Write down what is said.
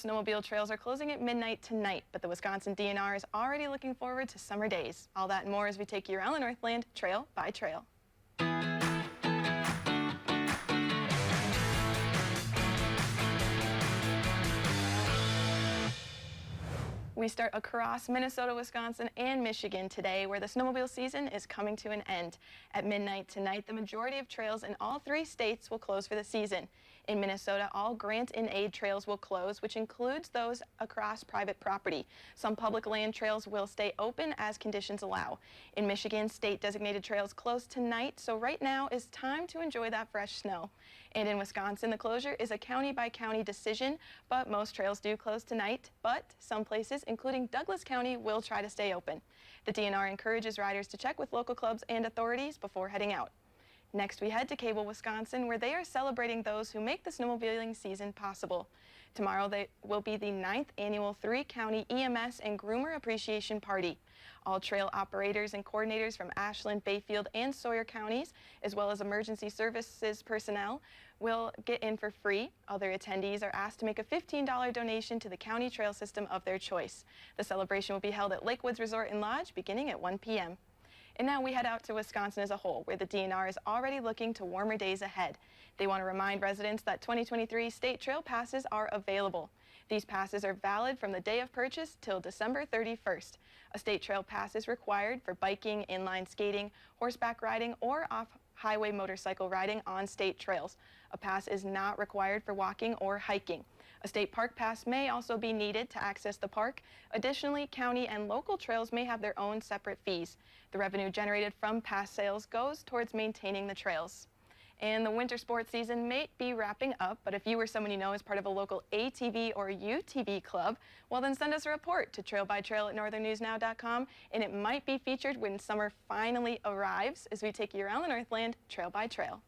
Snowmobile trails are closing at midnight tonight, but the Wisconsin DNR is already looking forward to summer days. All that and more as we take you around the Northland trail by trail. We start across Minnesota, Wisconsin, and Michigan today, where the snowmobile season is coming to an end. At midnight tonight, the majority of trails in all 3 states will close for the season. In Minnesota, all grant and aid trails will close, which includes those across private property. Some public land trails will stay open as conditions allow. In Michigan, state-designated trails close tonight, so right now is time to enjoy that fresh snow. And in Wisconsin, the closure is a county-by-county decision, but most trails do close tonight, but some places, including Douglas County, will try to stay open. The DNR encourages riders to check with local clubs and authorities before heading out. Next, we head to Cable, Wisconsin, where they are celebrating those who make the snowmobiling season possible. Tomorrow will be the 9th annual 3-county EMS and Groomer Appreciation Party. All trail operators and coordinators from Ashland, Bayfield, and Sawyer counties, as well as emergency services personnel, will get in for free. Other attendees are asked to make a $15 donation to the county trail system of their choice. The celebration will be held at Lakewoods Resort and Lodge beginning at 1 p.m. And now we head out to Wisconsin as a whole, where the DNR is already looking to warmer days ahead. They want to remind residents that 2023 state trail passes are available. These passes are valid from the day of purchase till December 31st. A state trail pass is required for biking, inline skating, horseback riding, or off-highway motorcycle riding on state trails. A pass is not required for walking or hiking. A state park pass may also be needed to access the park. Additionally, county and local trails may have their own separate fees. The revenue generated from pass sales goes towards maintaining the trails. And the winter sports season may be wrapping up, but if you or someone you know is part of a local ATV or UTV club, well then send us a report to trailbytrail@northernnewsnow.com, and it might be featured when summer finally arrives as we take you around the Northland trail by trail.